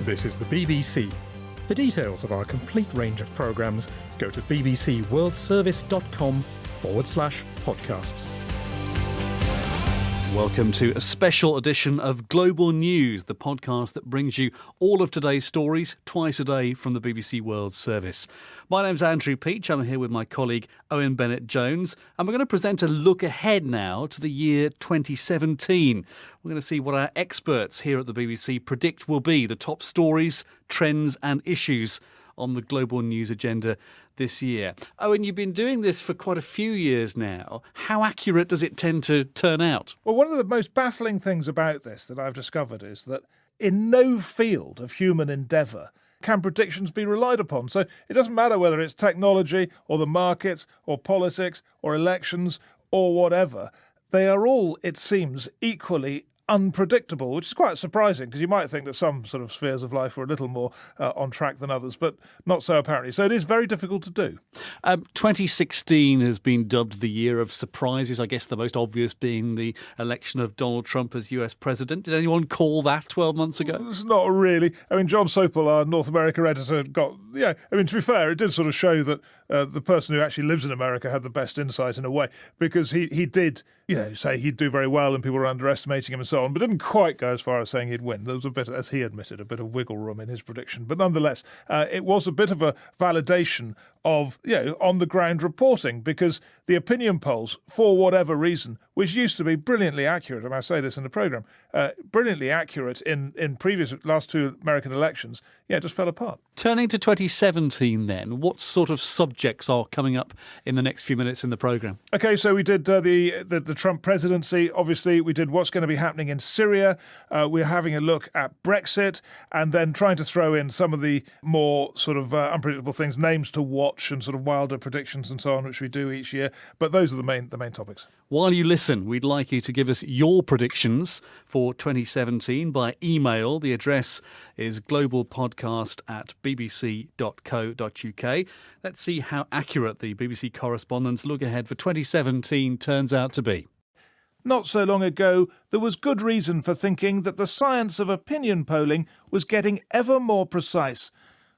This is the BBC. For details of our complete range of programmes, go to bbcworldservice.com/podcasts. Welcome to a special edition of Global News, the podcast that brings you all of today's stories twice a day from the BBC World Service. My name's Andrew Peach. I'm here with my colleague Owen Bennett-Jones, and we're going to present a look ahead now to the year 2017. We're going to see what our experts here at the BBC predict will be the top stories, trends and issues on the global news agenda this year. Owen, you've been doing this for quite a few years now. How accurate does it tend to turn out? Well, one of the most baffling things about this that I've discovered is that in no field of human endeavour can predictions be relied upon. So it doesn't matter whether it's technology or the markets or politics or elections or whatever. They are all, it seems, equally unpredictable, which is quite surprising because you might think that some sort of spheres of life were a little more on track than others, but not so apparently. So it is very difficult to do. 2016 has been dubbed the year of surprises, I guess the most obvious being the election of Donald Trump as US president. Did anyone call that 12 months ago? It's not really. I mean, John Sopel, our North America editor, to be fair, it did sort of show that the person who actually lives in America had the best insight in a way, because he did, say he'd do very well and people were underestimating him and so on, but didn't quite go as far as saying he'd win. There was a bit, as he admitted, a bit of wiggle room in his prediction. But nonetheless, it was a bit of a validation of, on-the-ground reporting, because the opinion polls, for whatever reason, which used to be brilliantly accurate, and I say this in the programme, brilliantly accurate in previous last two American elections, just fell apart. Turning to 2017 then, what sort of subjects are coming up in the next few minutes in the programme? OK, so we did the Trump presidency. Obviously, we did what's going to be happening in Syria. We're having a look at Brexit and then trying to throw in some of the more sort of unpredictable things, names to watch and sort of wilder predictions and so on, which we do each year. But those are the main topics. While you listen, we'd like you to give us your predictions for 2017 by email. The address is globalpodcast@bbc.co.uk. Let's see how accurate the BBC correspondents' look ahead for 2017 turns out to be. Not so long ago, there was good reason for thinking that the science of opinion polling was getting ever more precise.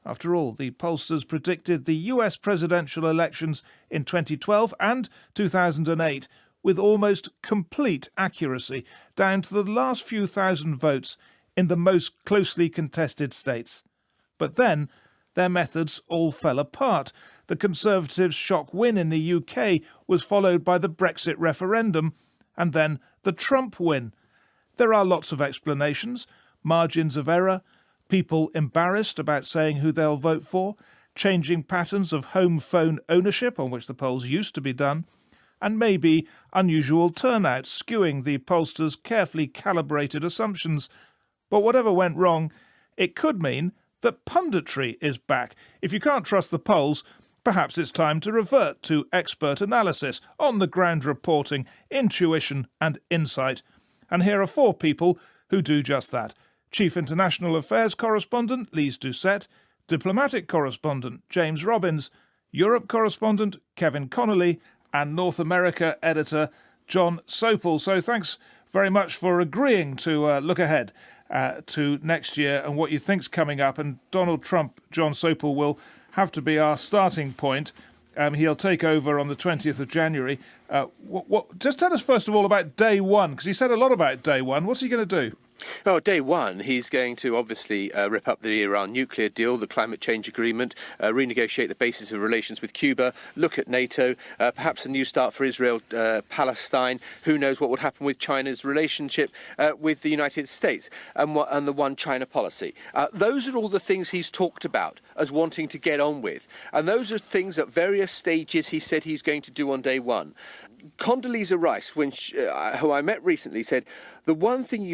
After all, the pollsters predicted the US presidential elections in 2012 and 2008 with almost complete accuracy, down to the last few thousand votes in the most closely contested states. But then, their methods all fell apart. The Conservatives' shock win in the UK was followed by the Brexit referendum, and then the Trump win. There are lots of explanations, margins of error, people embarrassed about saying who they'll vote for, changing patterns of home phone ownership on which the polls used to be done, and maybe unusual turnout skewing the pollsters' carefully calibrated assumptions. But whatever went wrong, it could mean that punditry is back. If you can't trust the polls, perhaps it's time to revert to expert analysis, on-the-ground reporting, intuition and insight. And here are four people who do just that. Chief International Affairs Correspondent Lise Doucette, Diplomatic Correspondent James Robbins, Europe Correspondent Kevin Connolly, and North America Editor John Sopel. So thanks very much for agreeing to look ahead to next year and what you think's coming up. And Donald Trump, John Sopel, will have to be our starting point. He'll take over on the 20th of January. Just tell us first of all about day one, because he said a lot about day one. What's he going to do? Oh, day one, he's going to obviously rip up the Iran nuclear deal, the climate change agreement, renegotiate the basis of relations with Cuba, look at NATO, perhaps a new start for Israel, Palestine. Who knows what would happen with China's relationship with the United States and the one China policy. Those are all the things he's talked about as wanting to get on with. And those are things at various stages he said he's going to do on day one. Condoleezza Rice, who I met recently, said the one thing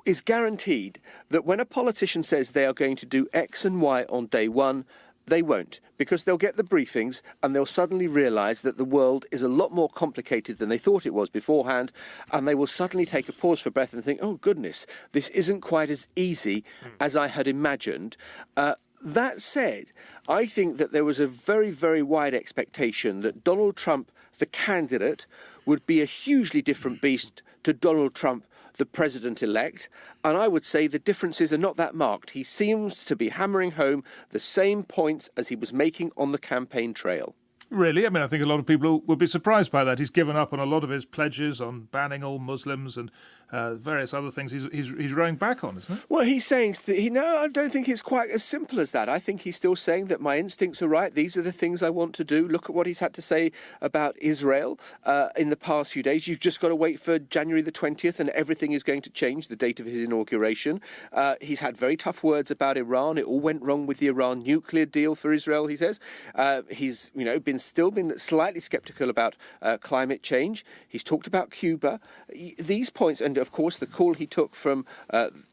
is guaranteed that when a politician says they are going to do X and Y on day one, they won't, because they'll get the briefings and they'll suddenly realise that the world is a lot more complicated than they thought it was beforehand, and they will suddenly take a pause for breath and think, oh goodness, this isn't quite as easy as I had imagined. That said, I think that there was a very, very wide expectation that Donald Trump the candidate, would be a hugely different beast to Donald Trump, the president-elect, and I would say the differences are not that marked. He seems to be hammering home the same points as he was making on the campaign trail. Really? I mean, I think a lot of people would be surprised by that. He's given up on a lot of his pledges on banning all Muslims and various other things he's rowing back on, isn't it? Well, he's saying, no, I don't think it's quite as simple as that. I think he's still saying that my instincts are right. These are the things I want to do. Look at what he's had to say about Israel in the past few days. You've just got to wait for January the 20th and everything is going to change, the date of his inauguration. He's had very tough words about Iran. It all went wrong with the Iran nuclear deal for Israel, he says. He's been slightly sceptical about climate change. He's talked about Cuba. These points, and of course the call he took from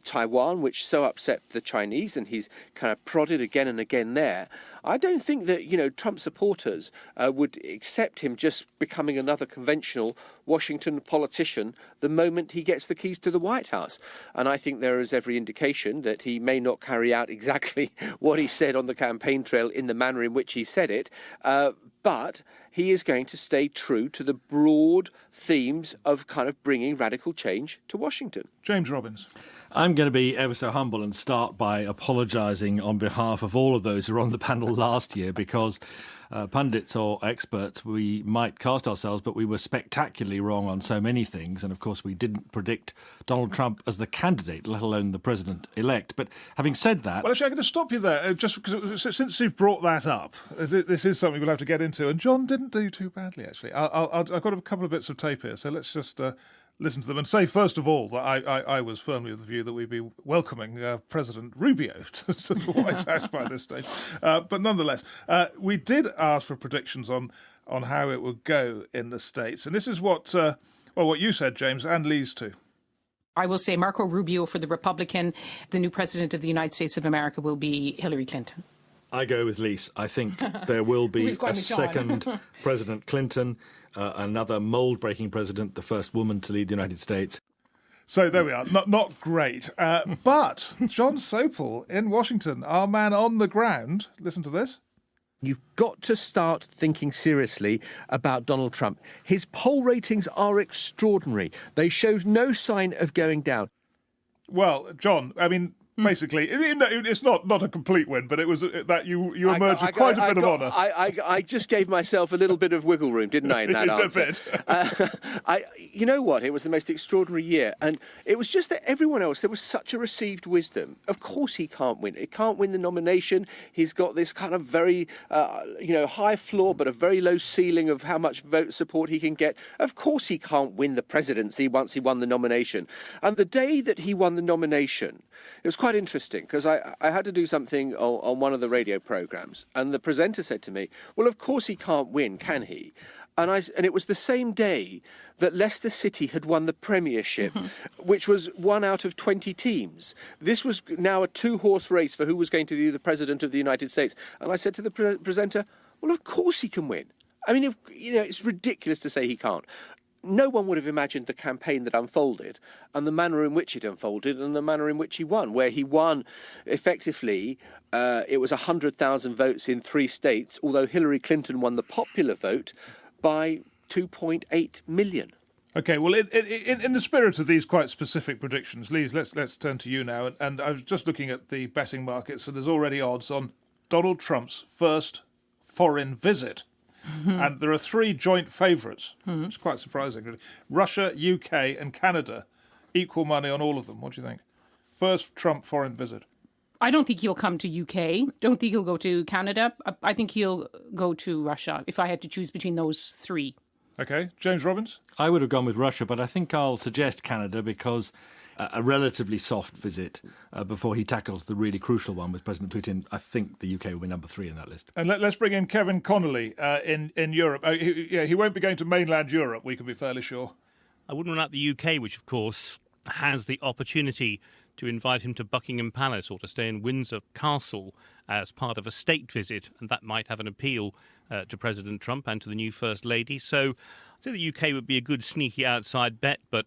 Taiwan, which so upset the Chinese, and he's kind of prodded again and again there. I don't think that, Trump supporters would accept him just becoming another conventional Washington politician the moment he gets the keys to the White House. And I think there is every indication that he may not carry out exactly what he said on the campaign trail in the manner in which he said it, but he is going to stay true to the broad themes of kind of bringing radical change to Washington. James Robbins. I'm going to be ever so humble and start by apologising on behalf of all of those who were on the panel last year, because pundits or experts, we might cast ourselves, but we were spectacularly wrong on so many things. And of course, we didn't predict Donald Trump as the candidate, let alone the president-elect. But having said that... Well, actually, I'm going to stop you there, just because since you've brought that up, this is something we'll have to get into. And John didn't do too badly, actually. I've got a couple of bits of tape here, so let's just... listen to them and say, first of all, that I was firmly of the view that we'd be welcoming President Rubio to the White House by this stage. But nonetheless, we did ask for predictions on how it would go in the States. And this is what you said, James, and Lee's too. I will say Marco Rubio for the Republican. The new president of the United States of America will be Hillary Clinton. I go with Lise. I think there will be a second President Clinton, another mould-breaking president, the first woman to lead the United States. So there we are. Not great. But John Sopel in Washington, our man on the ground, listen to this. You've got to start thinking seriously about Donald Trump. His poll ratings are extraordinary. They show no sign of going down. Well, John, I mean... Basically, it's not a complete win, but it was that you emerged with quite a bit of honour. I just gave myself a little bit of wiggle room, didn't I, in that answer? You know what? It was the most extraordinary year. And it was just that everyone else, there was such a received wisdom. Of course he can't win. He can't win the nomination. He's got this kind of very, high floor, but a very low ceiling of how much vote support he can get. Of course he can't win the presidency once he won the nomination. And the day that he won the nomination, it was quite interesting because I had to do something on one of the radio programmes, and the presenter said to me, well, of course he can't win, can he? And it was the same day that Leicester City had won the Premiership, which was 1 out of 20 teams. This was now a two-horse race for who was going to be the President of the United States. And I said to the presenter, well, of course he can win. I mean, it's ridiculous to say he can't. No one would have imagined the campaign that unfolded and the manner in which it unfolded and the manner in which he won, where he won effectively, it was 100,000 votes in 3 states, although Hillary Clinton won the popular vote by 2.8 million. OK, well, in the spirit of these quite specific predictions, Lise, let's turn to you now. And I was just looking at the betting markets, and there's already odds on Donald Trump's first foreign visit. And there are 3 joint favourites, which is quite surprising, really. Russia, UK and Canada, equal money on all of them. What do you think? First Trump foreign visit. I don't think he'll come to UK. Don't think he'll go to Canada. I think he'll go to Russia, if I had to choose between those 3. OK. James Robbins? I would have gone with Russia, but I think I'll suggest Canada because... a relatively soft visit before he tackles the really crucial one with President Putin. I think the UK will be number 3 in that list. And let's bring in Kevin Connolly in Europe. He won't be going to mainland Europe, we can be fairly sure. I wouldn't rule out the UK, which, of course, has the opportunity to invite him to Buckingham Palace or to stay in Windsor Castle as part of a state visit, and that might have an appeal to President Trump and to the new First Lady. So I'd say the UK would be a good sneaky outside bet, but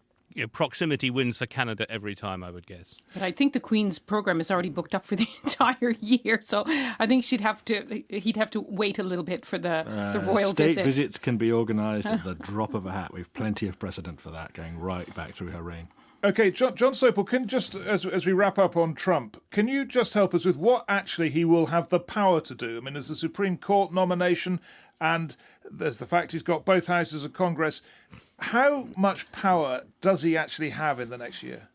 proximity wins for Canada every time, I would guess. But I think the Queen's program is already booked up for the entire year, so I think he'd have to wait a little bit for the royal state visit. visits can be organised at the drop of a hat. We've plenty of precedent for that, going right back through her reign. Okay, John Sopel, can just, as we wrap up on Trump, can you just help us with what actually he will have the power to do? I mean, there's the Supreme Court nomination, and there's the fact he's got both houses of Congress. How much power does he actually have in the next year?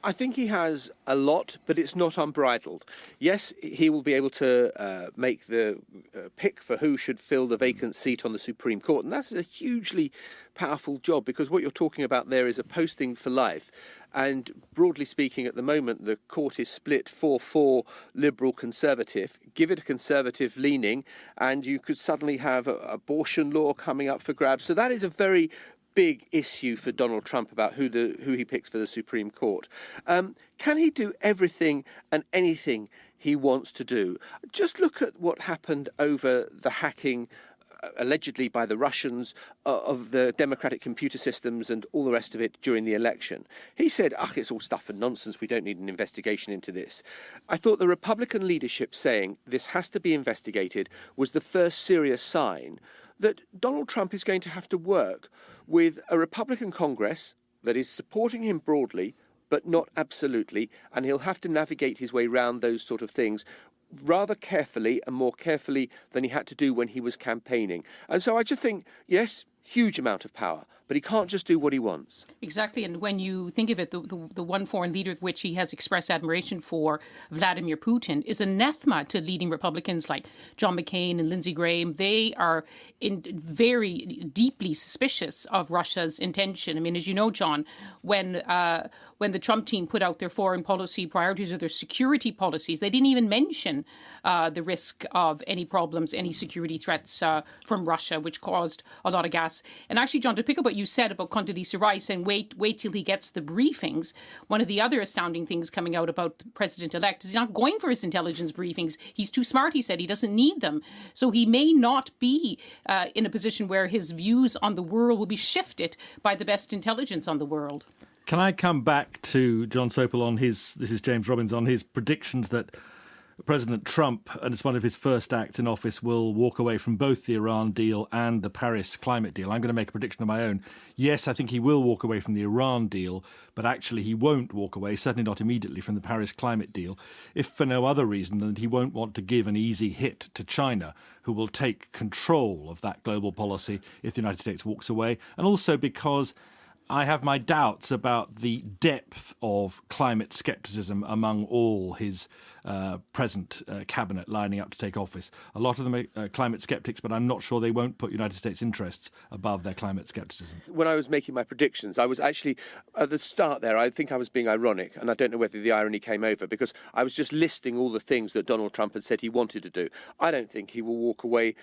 I think he has a lot, but it's not unbridled. Yes, he will be able to make the pick for who should fill the vacant seat on the Supreme Court. And that's a hugely powerful job, because what you're talking about there is a posting for life. And broadly speaking, at the moment, the court is split 4-4 Liberal Conservative. Give it a Conservative leaning, and you could suddenly have abortion law coming up for grabs. So that is a very big issue for Donald Trump about who he picks for the Supreme Court. Can he do everything and anything he wants to do? Just look at what happened over the hacking allegedly by the Russians of the democratic computer systems and all the rest of it during the election. He said, it's all stuff and nonsense, we don't need an investigation into this. I thought the Republican leadership saying this has to be investigated was the first serious sign that Donald Trump is going to have to work with a Republican Congress that is supporting him broadly, but not absolutely, and he'll have to navigate his way around those sort of things rather carefully, and more carefully than he had to do when he was campaigning. And so I just think, yes, huge amount of power, but he can't just do what he wants. Exactly, and when you think of it, the one foreign leader of which he has expressed admiration for, Vladimir Putin, is anathema to leading Republicans like John McCain and Lindsey Graham. They are very deeply suspicious of Russia's intention. I mean, as you know, John, when the Trump team put out their foreign policy priorities or their security policies, they didn't even mention the risk of any problems, any security threats from Russia, which caused a lot of gas. And actually, John, to pick up what you said about Condoleezza Rice and wait till he gets the briefings, one of the other astounding things coming out about the president-elect is he's not going for his intelligence briefings. He's too smart, he said. He doesn't need them. So he may not be in a position where his views on the world will be shifted by the best intelligence on the world. Can I come back to John Sopel on this is James Robbins, on his predictions that President Trump, and it's one of his first acts in office, will walk away from both the Iran deal and the Paris climate deal. I'm going to make a prediction of my own. Yes, I think he will walk away from the Iran deal, but actually he won't walk away, certainly not immediately, from the Paris climate deal, if for no other reason than that he won't want to give an easy hit to China, who will take control of that global policy if the United States walks away, and also because I have my doubts about the depth of climate scepticism among all his present cabinet lining up to take office. A lot of them are climate skeptics, but I'm not sure they won't put United States interests above their climate skepticism. When I was making my predictions, I was actually, at the start there, I think I was being ironic, and I don't know whether the irony came over, because I was just listing all the things that Donald Trump had said he wanted to do. I don't think he will walk away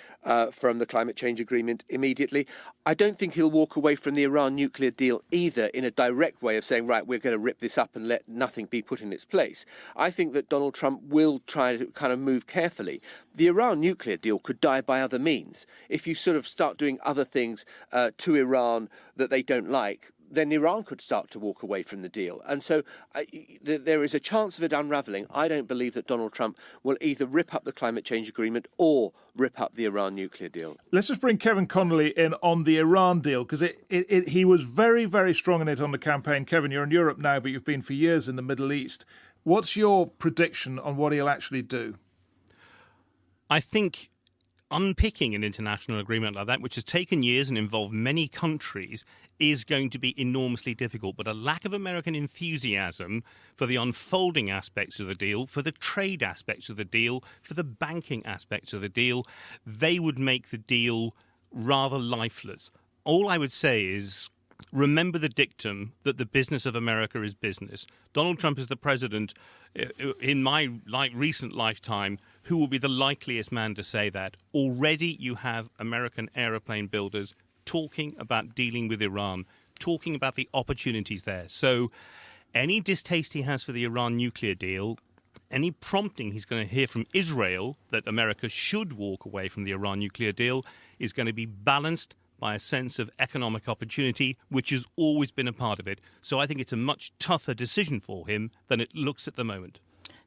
from the climate change agreement immediately. I don't think he'll walk away from the Iran nuclear deal either in a direct way of saying, right, we're going to rip this up and let nothing be put in its place. I think that Donald Trump will try to kind of move carefully. The Iran nuclear deal could die by other means. If you sort of start doing other things to Iran that they don't like, then Iran could start to walk away from the deal. And so there is a chance of it unravelling. I don't believe that Donald Trump will either rip up the climate change agreement or rip up the Iran nuclear deal. Let's just bring Kevin Connolly in on the Iran deal, because he was very, very strong in it on the campaign. Kevin, you're in Europe now, but you've been for years in the Middle East. What's your prediction on what he'll actually do? I think unpicking an international agreement like that, which has taken years and involved many countries, is going to be enormously difficult. But a lack of American enthusiasm for the unfolding aspects of the deal, for the trade aspects of the deal, for the banking aspects of the deal, they would make the deal rather lifeless. All I would say is, remember the dictum that the business of America is business. Donald Trump is the president in my recent lifetime who will be the likeliest man to say that. Already you have American aeroplane builders talking about dealing with Iran, talking about the opportunities there. So any distaste he has for the Iran nuclear deal, any prompting he's going to hear from Israel that America should walk away from the Iran nuclear deal, is going to be balanced by a sense of economic opportunity, which has always been a part of it. So I think it's a much tougher decision for him than it looks at the moment.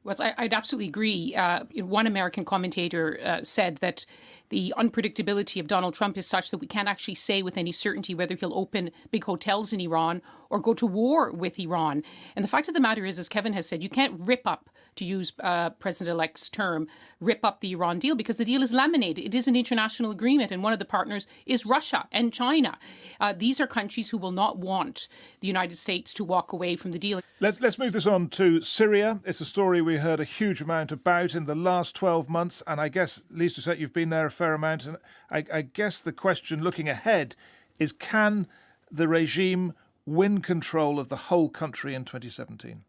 Well, I'd absolutely agree. One American commentator said that the unpredictability of Donald Trump is such that we can't actually say with any certainty whether he'll open big hotels in Iran or go to war with Iran. And the fact of the matter is, as Kevin has said, you can't rip up, to use President-elect's term, rip up the Iran deal, because the deal is laminated. It is an international agreement, and one of the partners is Russia and China. These are countries who will not want the United States to walk away from the deal. Let's move this on to Syria. It's a story we heard a huge amount about in the last 12 months, and I guess, Lise Doucette, you've been there a fair amount, and I guess the question looking ahead is, can the regime win control of the whole country in 2017?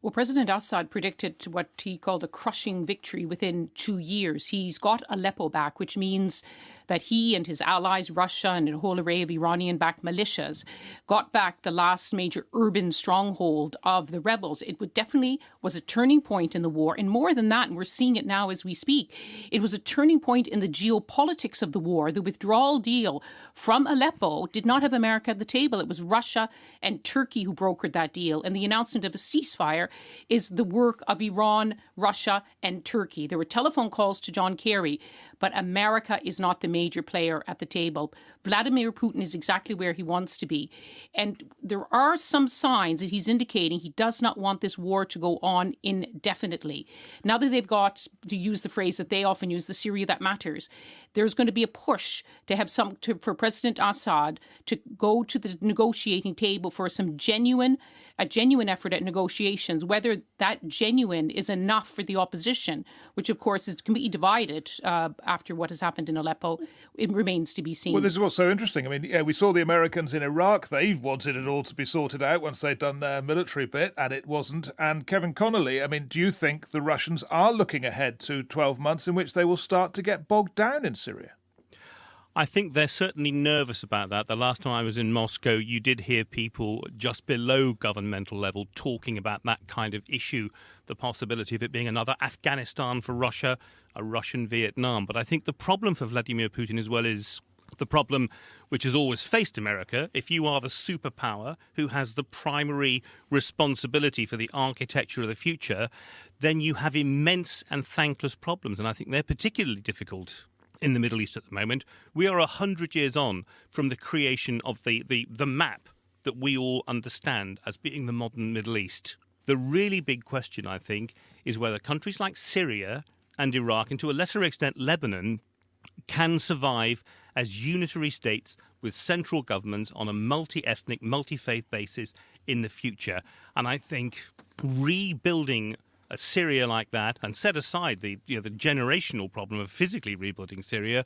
Well, President Assad predicted what he called a crushing victory within 2 years. He's got Aleppo back, which means that he and his allies, Russia and a whole array of Iranian-backed militias, got back the last major urban stronghold of the rebels. It definitely was a turning point in the war. And more than that, and we're seeing it now as we speak, it was a turning point in the geopolitics of the war. The withdrawal deal from Aleppo did not have America at the table. It was Russia and Turkey who brokered that deal. And the announcement of a ceasefire is the work of Iran, Russia, and Turkey. There were telephone calls to John Kerry, but America is not the major player at the table. Vladimir Putin is exactly where he wants to be. And there are some signs that he's indicating he does not want this war to go on indefinitely. Now that they've got, to use the phrase that they often use, the Syria that matters, there's going to be a push to have for President Assad to go to the negotiating table for a genuine effort at negotiations. Whether that genuine is enough for the opposition, which of course is completely divided after what has happened in Aleppo, it remains to be seen. Well, this is what's so interesting. I mean, we saw the Americans in Iraq. They wanted it all to be sorted out once they'd done their military bit, and it wasn't. And Kevin Connolly, I mean, do you think the Russians are looking ahead to 12 months in which they will start to get bogged down in Syria? I think they're certainly nervous about that. The last time I was in Moscow, you did hear people just below governmental level talking about that kind of issue, the possibility of it being another Afghanistan for Russia, a Russian Vietnam. But I think the problem for Vladimir Putin as well is the problem which has always faced America. If you are the superpower who has the primary responsibility for the architecture of the future, then you have immense and thankless problems. And I think they're particularly difficult in the Middle East at the moment. We are 100 years on from the creation of the map that we all understand as being the modern Middle East. The really big question, I think, is whether countries like Syria and Iraq, and to a lesser extent Lebanon, can survive as unitary states with central governments on a multi-ethnic, multi-faith basis in the future. And I think rebuilding a Syria like that, and set aside the generational problem of physically rebuilding Syria,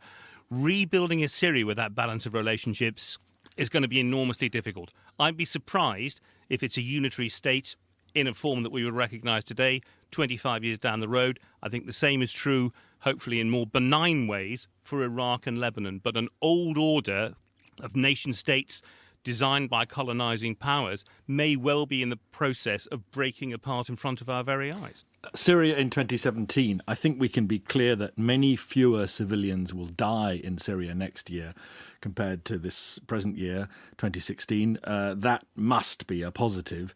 rebuilding a Syria with that balance of relationships is going to be enormously difficult. I'd be surprised if it's a unitary state in a form that we would recognise today, 25 years down the road. I think the same is true, hopefully in more benign ways, for Iraq and Lebanon. But an old order of nation states designed by colonising powers may well be in the process of breaking apart in front of our very eyes. Syria in 2017, I think we can be clear that many fewer civilians will die in Syria next year compared to this present year, 2016. That must be a positive,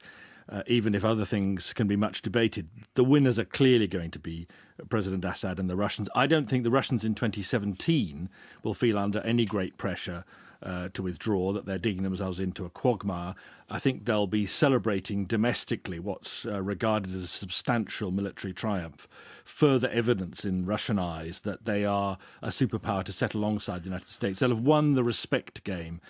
even if other things can be much debated. The winners are clearly going to be President Assad and the Russians. I don't think the Russians in 2017 will feel under any great pressure to withdraw, that they're digging themselves into a quagmire. I think they'll be celebrating domestically what's regarded as a substantial military triumph, further evidence in Russian eyes that they are a superpower to set alongside the United States. They'll have won the respect game.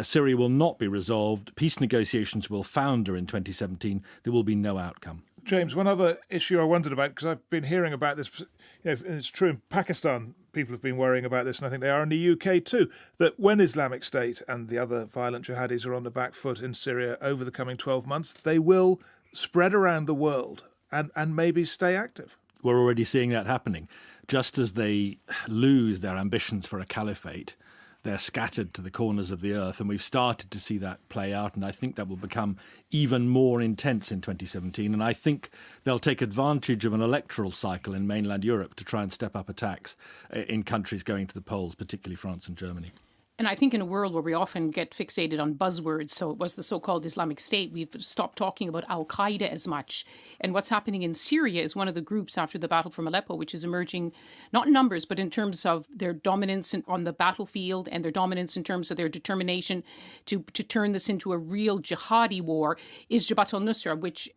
Syria will not be resolved. Peace negotiations will founder in 2017. There will be no outcome. James, one other issue I wondered about, because I've been hearing about this, and it's true in Pakistan, people have been worrying about this, and I think they are in the UK too, that when Islamic State and the other violent jihadis are on the back foot in Syria over the coming 12 months, they will spread around the world and maybe stay active. We're already seeing that happening. Just as they lose their ambitions for a caliphate, they're scattered to the corners of the earth, and we've started to see that play out, and I think that will become even more intense in 2017, and I think they'll take advantage of an electoral cycle in mainland Europe to try and step up attacks in countries going to the polls, particularly France and Germany. And I think in a world where we often get fixated on buzzwords, so it was the so-called Islamic State, we've stopped talking about Al-Qaeda as much. And what's happening in Syria is one of the groups after the battle from Aleppo, which is emerging, not in numbers, but in terms of their dominance on the battlefield and their dominance in terms of their determination to turn this into a real jihadi war, is Jabhat al-Nusra, which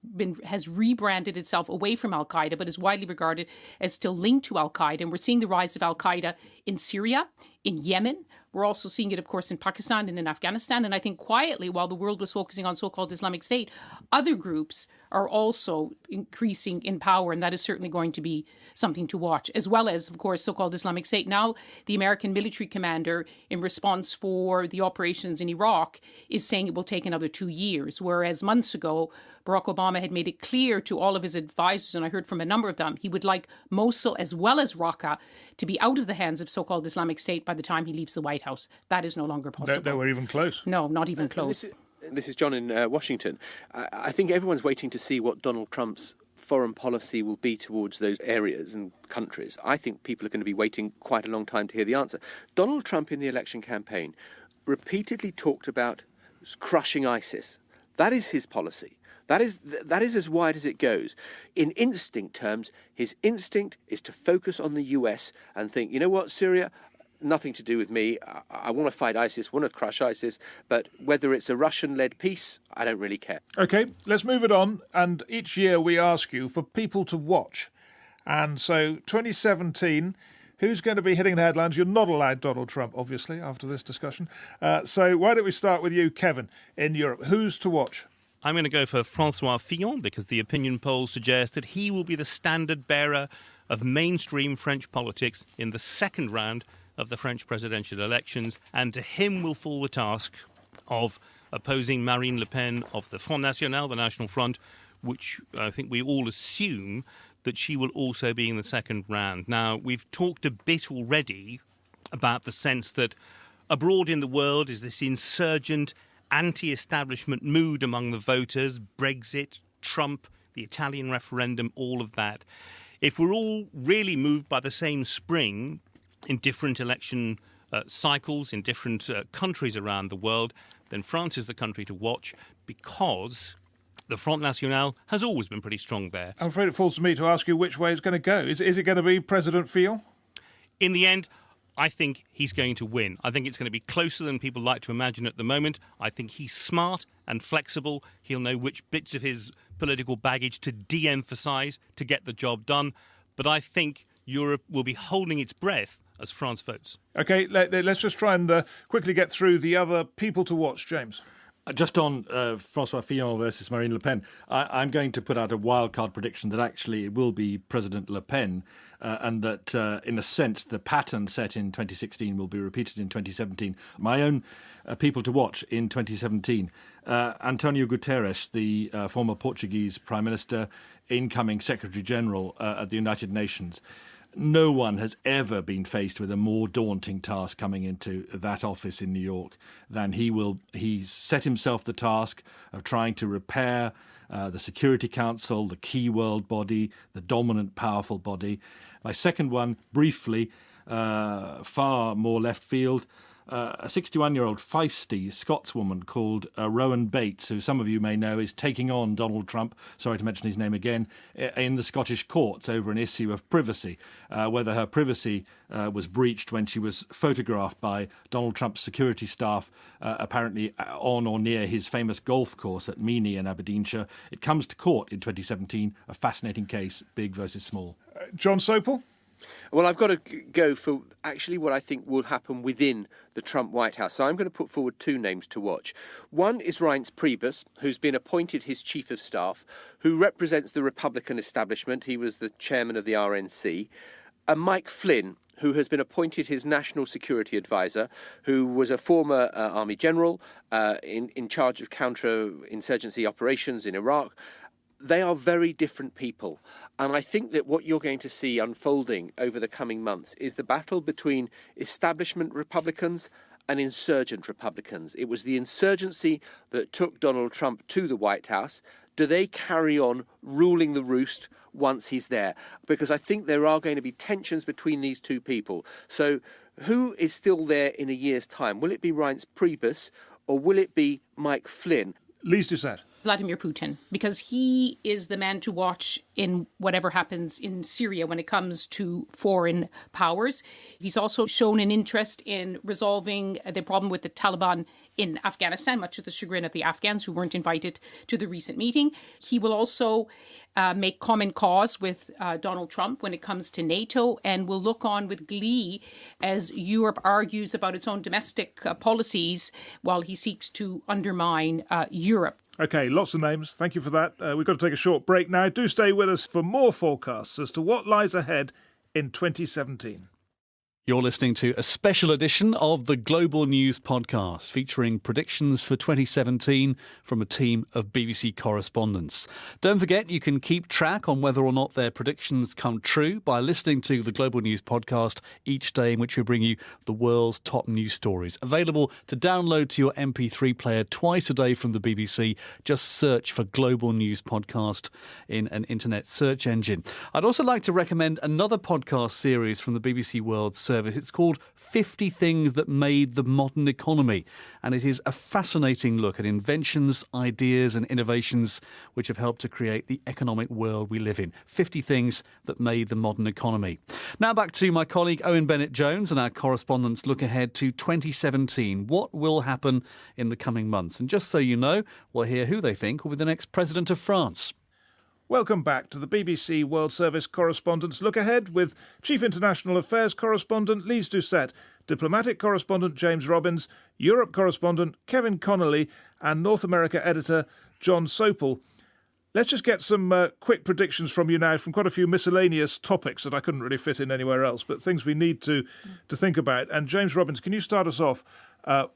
has rebranded itself away from Al-Qaeda, but is widely regarded as still linked to Al-Qaeda. And we're seeing the rise of Al-Qaeda in Syria, in Yemen. We're also seeing it, of course, in Pakistan and in Afghanistan. And I think quietly, while the world was focusing on so-called Islamic State, other groups are also increasing in power. And that is certainly going to be something to watch, as well as, of course, so-called Islamic State. Now, the American military commander, in response for the operations in Iraq, is saying it will take another 2 years, whereas months ago, Barack Obama had made it clear to all of his advisors, and I heard from a number of them, he would like Mosul as well as Raqqa to be out of the hands of so-called Islamic State by the time he leaves the White House. That is no longer possible. No, we're even close. No, not even close. This is John in Washington. I think everyone's waiting to see what Donald Trump's foreign policy will be towards those areas and countries. I think people are going to be waiting quite a long time to hear the answer. Donald Trump in the election campaign repeatedly talked about crushing ISIS. That is his policy. That is as wide as it goes. In instinct terms, his instinct is to focus on the US and think, you know what, Syria, nothing to do with me. I want to fight ISIS, want to crush ISIS, but whether it's a Russian-led peace, I don't really care. OK, let's move it on. And each year we ask you for people to watch. And so 2017... who's going to be hitting the headlines? You're not allowed Donald Trump, obviously, after this discussion. So why don't we start with you, Kevin, in Europe? Who's to watch? I'm going to go for François Fillon because the opinion polls suggest that he will be the standard bearer of mainstream French politics in the second round of the French presidential elections, and to him will fall the task of opposing Marine Le Pen of the Front National, the National Front, which I think we all assume that she will also be in the second round. Now, we've talked a bit already about the sense that abroad in the world is this insurgent, anti-establishment mood among the voters, Brexit, Trump, the Italian referendum, all of that. If we're all really moved by the same spring in different election cycles in different countries around the world, then France is the country to watch because the Front National has always been pretty strong there. I'm afraid it falls to me to ask you which way it's going to go. Is it going to be President Fillon? In the end, I think he's going to win. I think it's going to be closer than people like to imagine at the moment. I think he's smart and flexible. He'll know which bits of his political baggage to de-emphasise to get the job done. But I think Europe will be holding its breath as France votes. OK, let's just try and quickly get through the other people to watch, James. Just on François Fillon versus Marine Le Pen, I'm going to put out a wildcard prediction that actually it will be President Le Pen, and that, in a sense, the pattern set in 2016 will be repeated in 2017. My own people to watch in 2017, Antonio Guterres, the former Portuguese Prime Minister, incoming Secretary General at the United Nations. No one has ever been faced with a more daunting task coming into that office in New York than he will. He's set himself the task of trying to repair the Security Council, the key world body, the dominant, powerful body. My second one, briefly, far more left field, a 61-year-old feisty Scotswoman called Rowan Bates, who some of you may know is taking on Donald Trump, sorry to mention his name again, in the Scottish courts over an issue of privacy, whether her privacy was breached when she was photographed by Donald Trump's security staff, apparently on or near his famous golf course at Meany in Aberdeenshire. It comes to court in 2017, a fascinating case, big versus small. John Sopel? Well, I've got to go for actually what I think will happen within the Trump White House. So I'm going to put forward two names to watch. One is Reince Priebus, who's been appointed his chief of staff, who represents the Republican establishment. He was the chairman of the RNC. And Mike Flynn, who has been appointed his national security advisor, who was a former army general in charge of counterinsurgency operations in Iraq. They are very different people. And I think that what you're going to see unfolding over the coming months is the battle between establishment Republicans and insurgent Republicans. It was the insurgency that took Donald Trump to the White House. Do they carry on ruling the roost once he's there? Because I think there are going to be tensions between these two people. So who is still there in a year's time? Will it be Reince Priebus or will it be Mike Flynn? Lise Doucette. Vladimir Putin, because he is the man to watch in whatever happens in Syria when it comes to foreign powers. He's also shown an interest in resolving the problem with the Taliban in Afghanistan, much to the chagrin of the Afghans who weren't invited to the recent meeting. He will also make common cause with Donald Trump when it comes to NATO, and will look on with glee as Europe argues about its own domestic policies while he seeks to undermine Europe. OK, lots of names. Thank you for that. We've got to take a short break now. Do stay with us for more forecasts as to what lies ahead in 2017. You're listening to a special edition of the Global News Podcast, featuring predictions for 2017 from a team of BBC correspondents. Don't forget, you can keep track on whether or not their predictions come true by listening to the Global News Podcast each day, in which we bring you the world's top news stories. Available to download to your MP3 player twice a day from the BBC. Just search for Global News Podcast in an internet search engine. I'd also like to recommend another podcast series from the BBC World Service. It's called 50 Things That Made the Modern Economy, and it is a fascinating look at inventions, ideas and innovations which have helped to create the economic world we live in. 50 Things That Made the Modern Economy. Now back to my colleague Owen Bennett-Jones and our correspondents look ahead to 2017. What will happen in the coming months? And just so you know, we'll hear who they think will be the next president of France. Welcome back to the BBC World Service Correspondents' Look Ahead with Chief International Affairs Correspondent Lise Doucette, Diplomatic Correspondent James Robbins, Europe Correspondent Kevin Connolly and North America Editor John Sopel. Let's just get some quick predictions from you now from quite a few miscellaneous topics that I couldn't really fit in anywhere else, but things we need to think about. And James Robbins, can you start us off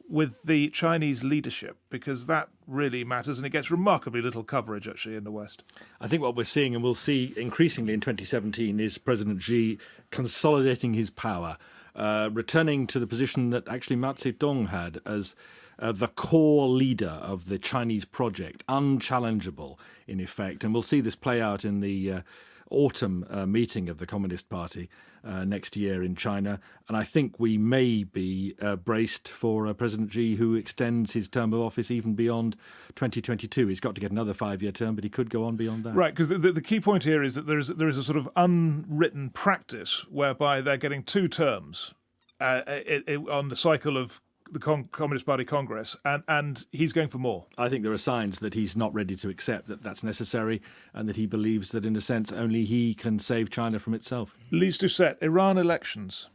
with the Chinese leadership? Because that really matters and it gets remarkably little coverage, actually, in the West. I think what we're seeing, and we'll see increasingly in 2017, is President Xi consolidating his power, returning to the position that actually Mao Zedong had as the core leader of the Chinese project, unchallengeable in effect. And we'll see this play out in the autumn meeting of the Communist Party next year in China. And I think we may be braced for President Xi, who extends his term of office even beyond 2022. He's got to get another 5-year term, but he could go on beyond that. Right, because the key point here is that there is a sort of unwritten practice whereby they're getting 2 terms on the cycle of the Communist Party Congress, and he's going for more. I think there are signs that he's not ready to accept that that's necessary, and that he believes that, in a sense, only he can save China from itself. Lise Doucette, Iran elections.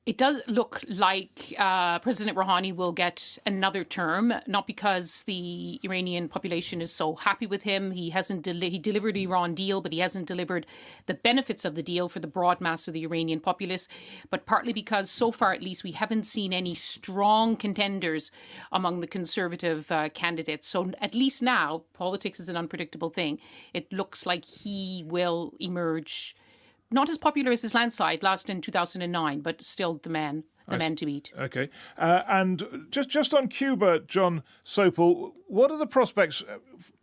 It does look like President Rouhani will get another term, not because the Iranian population is so happy with him. He hasn't he delivered the Iran deal, but he hasn't delivered the benefits of the deal for the broad mass of the Iranian populace, but partly because so far at least we haven't seen any strong contenders among the conservative candidates. So at least now, politics is an unpredictable thing. It looks like he will emerge not as popular as his landslide last in 2009, but still the man to beat. Okay. And just on Cuba, John Sopel, what are the prospects,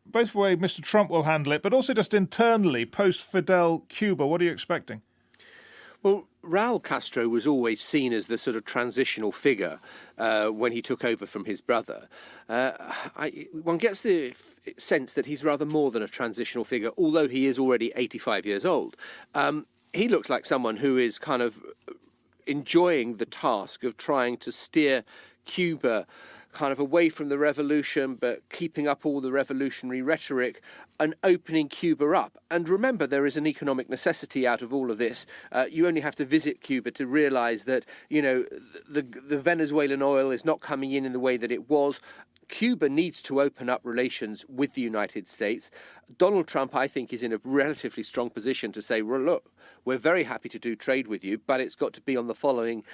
both the way Mr. Trump will handle it, but also just internally, post-Fidel Cuba? What are you expecting? Well, Raul Castro was always seen as the sort of transitional figure when he took over from his brother. One gets the sense that he's rather more than a transitional figure, although he is already 85 years old. He looks like someone who is kind of enjoying the task of trying to steer Cuba kind of away from the revolution, but keeping up all the revolutionary rhetoric and opening Cuba up. And remember, there is an economic necessity out of all of this. You only have to visit Cuba to realize that, you know, the Venezuelan oil is not coming in the way that it was. Cuba needs to open up relations with the United States. Donald Trump, I think, is in a relatively strong position to say, well, look, we're very happy to do trade with you, but it's got to be on the following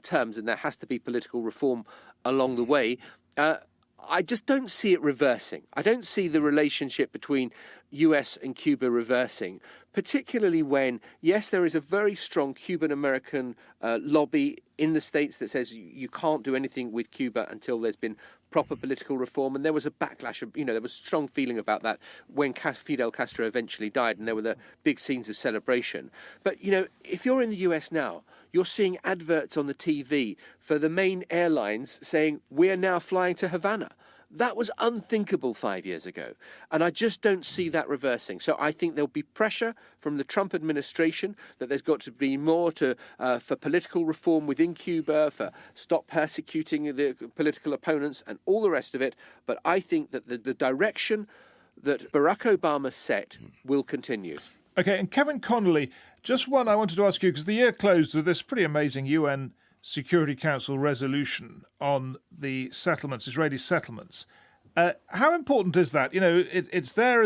terms, and there has to be political reform along the way. I just don't see it reversing. I don't see the relationship between US and Cuba reversing, particularly when, yes, there is a very strong Cuban-American lobby in the States that says you can't do anything with Cuba until there's been proper political reform, and there was a backlash of, there was strong feeling about that when Fidel Castro eventually died, and there were the big scenes of celebration. But, if you're in the US now, you're seeing adverts on the TV for the main airlines saying, we're now flying to Havana. That was unthinkable 5 years ago, and I just don't see that reversing. So I think there'll be pressure from the Trump administration that there's got to be more for political reform within Cuba, for stop persecuting the political opponents and all the rest of it. But I think that the direction that Barack Obama set will continue. Okay, and Kevin Connolly, just one I wanted to ask you, because the year closed with this pretty amazing UN Security Council resolution on the settlements, Israeli settlements. How important is that? It's there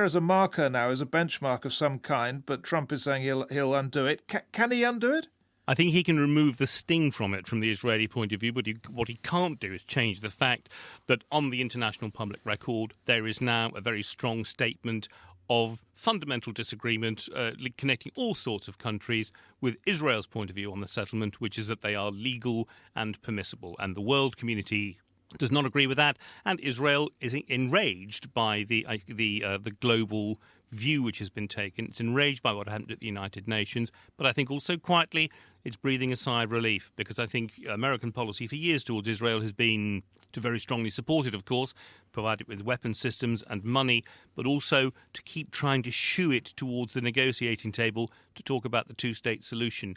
as a marker now, as a benchmark of some kind. But Trump is saying he'll undo it. Can he undo it? I think he can remove the sting from it from the Israeli point of view, but what he can't do is change the fact that on the international public record there is now a very strong statement of fundamental disagreement connecting all sorts of countries with Israel's point of view on the settlement, which is that they are legal and permissible. And the world community does not agree with that. And Israel is enraged by the global view which has been taken. It's enraged by what happened at the United Nations. But I think also quietly it's breathing a sigh of relief, because I think American policy for years towards Israel has been to very strongly support it, of course, provide it with weapon systems and money, but also to keep trying to shoo it towards the negotiating table to talk about the two-state solution.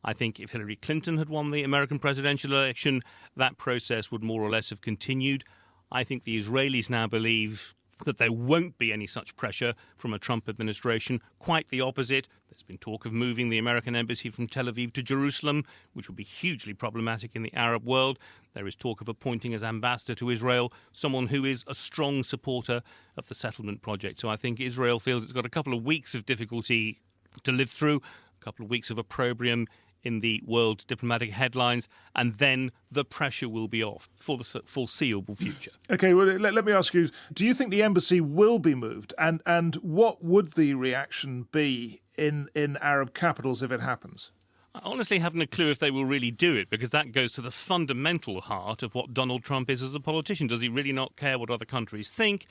I think if Hillary Clinton had won the American presidential election, that process would more or less have continued. I think the Israelis now believe that there won't be any such pressure from a Trump administration. Quite the opposite. There's been talk of moving the American embassy from Tel Aviv to Jerusalem, which would be hugely problematic in the Arab world. There is talk of appointing as ambassador to Israel someone who is a strong supporter of the settlement project. So I think Israel feels it's got a couple of weeks of difficulty to live through, a couple of weeks of opprobrium in the world diplomatic headlines, and then the pressure will be off for the foreseeable future. Okay, well, let me ask you, do you think the embassy will be moved? And what would the reaction be in Arab capitals if it happens? I honestly haven't a clue if they will really do it, because that goes to the fundamental heart of what Donald Trump is as a politician. Does he really not care what other countries think?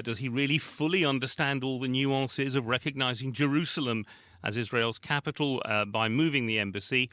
Does he really fully understand all the nuances of recognizing Jerusalem as Israel's capital by moving the embassy?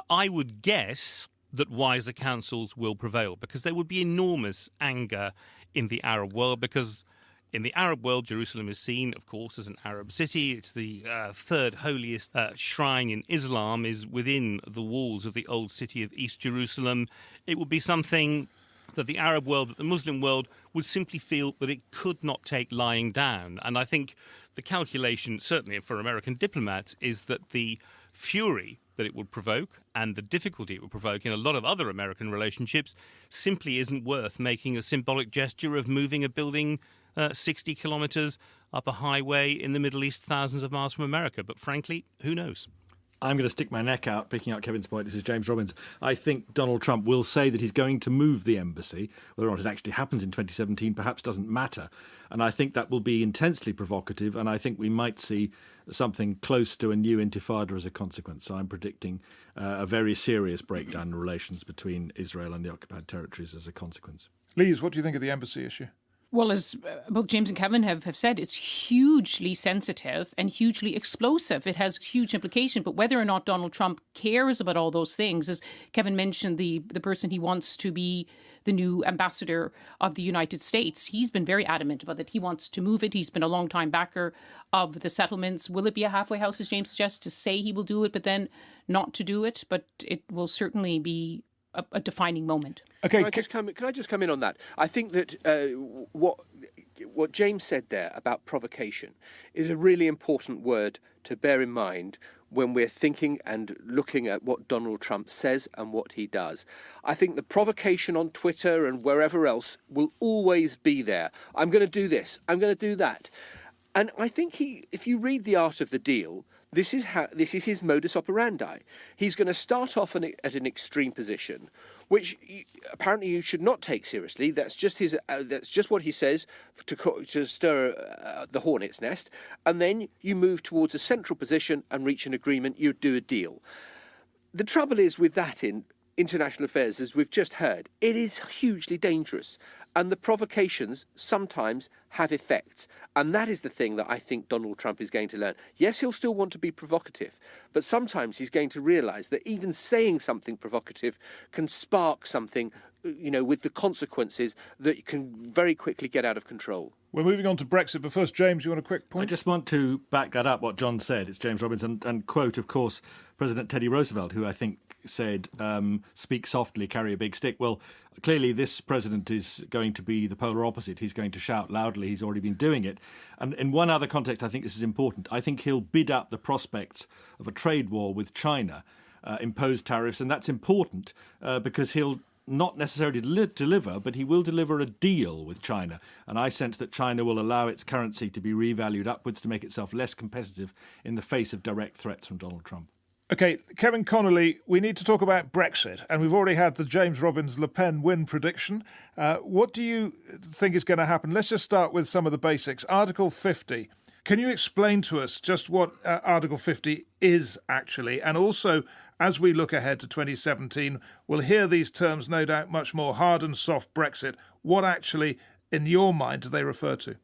I would guess that wiser counsels will prevail, because there would be enormous anger in the Arab world, because in the Arab world, Jerusalem is seen, of course, as an Arab city. It's the third holiest shrine in Islam, is within the walls of the old city of East Jerusalem. It would be something that the Arab world, that the Muslim world, would simply feel that it could not take lying down. And I think the calculation, certainly for American diplomats, is that the fury that it would provoke and the difficulty it would provoke in a lot of other American relationships simply isn't worth making a symbolic gesture of moving a building 60 kilometres up a highway in the Middle East, thousands of miles from America. But frankly, who knows? I'm going to stick my neck out, picking up Kevin's point. This is James Robbins. I think Donald Trump will say that he's going to move the embassy. Whether or not it actually happens in 2017 perhaps doesn't matter. And I think that will be intensely provocative, and I think we might see something close to a new intifada as a consequence. So I'm predicting a very serious breakdown in relations between Israel and the occupied territories as a consequence. Lise, what do you think of the embassy issue? Well, as both James and Kevin have said, it's hugely sensitive and hugely explosive. It has huge implication. But whether or not Donald Trump cares about all those things, as Kevin mentioned, the person he wants to be the new ambassador of the United States, he's been very adamant about that. He wants to move it. He's been a long-time backer of the settlements. Will it be a halfway house, as James suggests, to say he will do it, but then not to do it? But it will certainly be a defining moment. Okay, Can I just come in on that? I think that what James said there about provocation is a really important word to bear in mind when we're thinking and looking at what Donald Trump says and what he does. I think the provocation on Twitter and wherever else will always be there. I'm going to do this. I'm going to do that. And I think if you read The Art of the Deal, this is his modus operandi. He's going to start off at an extreme position, which apparently you should not take seriously. That's just what he says to stir the hornet's nest, and then you move towards a central position and reach an agreement. You do a deal. The trouble is with that international affairs, as we've just heard, it is hugely dangerous. And the provocations sometimes have effects. And that is the thing that I think Donald Trump is going to learn. Yes, he'll still want to be provocative, but sometimes he's going to realise that even saying something provocative can spark something, with the consequences that can very quickly get out of control. We're moving on to Brexit, but first, James, you want a quick point? I just want to back that up, what John said. It's James Robinson, and quote, of course, President Teddy Roosevelt, who I think said, speak softly, carry a big stick. Well, clearly this president is going to be the polar opposite. He's going to shout loudly. He's already been doing it. And in one other context, I think this is important. I think he'll bid up the prospects of a trade war with China, impose tariffs, and that's important because he'll not necessarily deliver, but he will deliver a deal with China. And I sense that China will allow its currency to be revalued upwards to make itself less competitive in the face of direct threats from Donald Trump. OK, Kevin Connolly, we need to talk about Brexit. And we've already had the James Robbins Le Pen win prediction. What do you think is going to happen? Let's just start with some of the basics. Article 50. Can you explain to us just what Article 50 is actually? And also, as we look ahead to 2017, we'll hear these terms, no doubt, much more hard and soft Brexit. What actually, in your mind, do they refer to?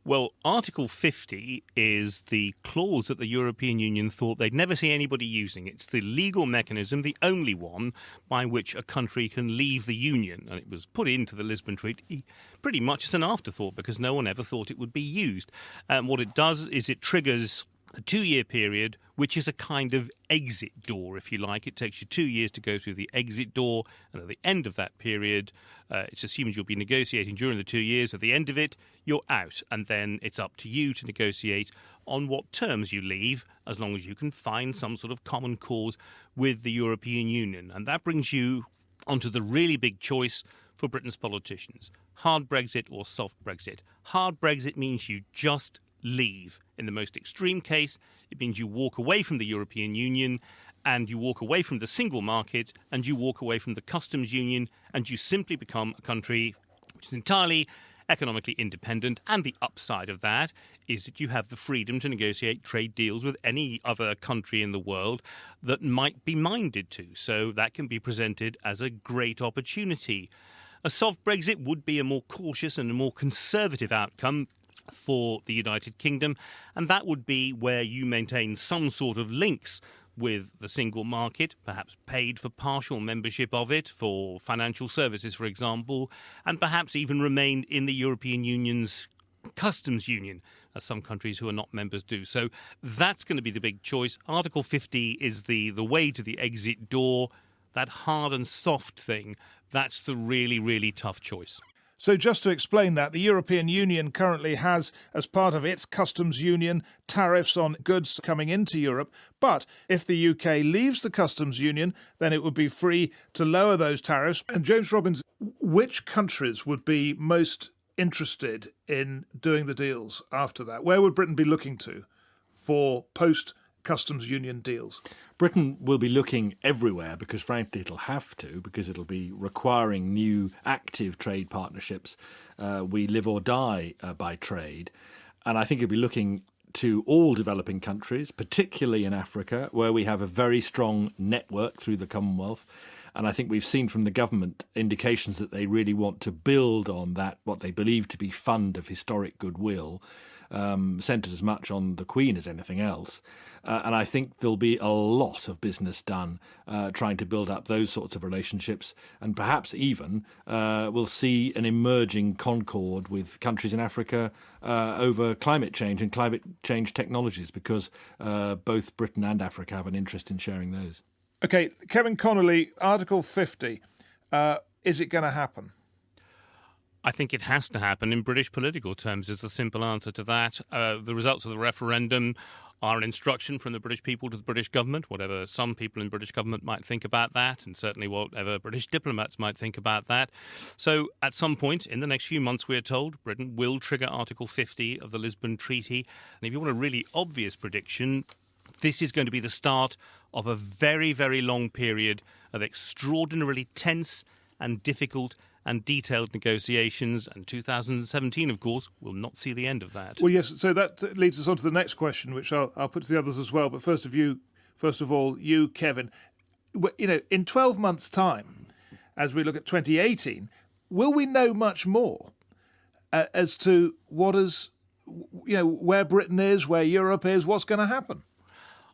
Well, Article 50 is the clause that the European Union thought they'd never see anybody using. It's the legal mechanism, the only one, by which a country can leave the Union. And it was put into the Lisbon Treaty pretty much as an afterthought because no one ever thought it would be used. What it does is it triggers a 2-year period, which is a kind of exit door, if you like. It takes you 2 years to go through the exit door, and at the end of that period, it's assumed you'll be negotiating during the 2 years. At the end of it, you're out, and then it's up to you to negotiate on what terms you leave, as long as you can find some sort of common cause with the European Union. And that brings you onto the really big choice for Britain's politicians: hard Brexit or soft Brexit. Hard Brexit means you just leave. In the most extreme case, it means you walk away from the European Union and you walk away from the single market and you walk away from the customs union and you simply become a country which is entirely economically independent. And the upside of that is that you have the freedom to negotiate trade deals with any other country in the world that might be minded to. So that can be presented as a great opportunity. A soft Brexit would be a more cautious and a more conservative outcome for the United Kingdom, and that would be where you maintain some sort of links with the single market, perhaps paid for partial membership of it for financial services, for example, and perhaps even remained in the European Union's customs union, as some countries who are not members do. So that's going to be the big choice. Article 50 is the way to the exit door. That hard and soft thing, that's the really, really tough choice. So just to explain that, the European Union currently has, as part of its customs union, tariffs on goods coming into Europe. But if the UK leaves the customs union, then it would be free to lower those tariffs. And James Robbins, which countries would be most interested in doing the deals after that? Where would Britain be looking to for post-customs union deals? Britain will be looking everywhere because, frankly, it'll have to, because it'll be requiring new active trade partnerships. We live or die by trade. And I think it'll be looking to all developing countries, particularly in Africa, where we have a very strong network through the Commonwealth. And I think we've seen from the government indications that they really want to build on that, what they believe to be fund of historic goodwill, centred as much on the Queen as anything else. And I think there'll be a lot of business done trying to build up those sorts of relationships. And perhaps even we'll see an emerging concord with countries in Africa over climate change and climate change technologies, because both Britain and Africa have an interest in sharing those. OK, Kevin Connolly, Article 50, is it going to happen? I think it has to happen in British political terms is the simple answer to that. The results of the referendum are an instruction from the British people to the British government, whatever some people in British government might think about that, and certainly whatever British diplomats might think about that. So at some point in the next few months, we are told, Britain will trigger Article 50 of the Lisbon Treaty. And if you want a really obvious prediction, this is going to be the start of a very, very long period of extraordinarily tense and difficult and detailed negotiations, and 2017, of course, will not see the end of that. Well, yes, so that leads us on to the next question, which I'll put to the others as well. But first of all, you, Kevin, in 12 months' time, as we look at 2018, will we know much more as to where Britain is, where Europe is, what's going to happen?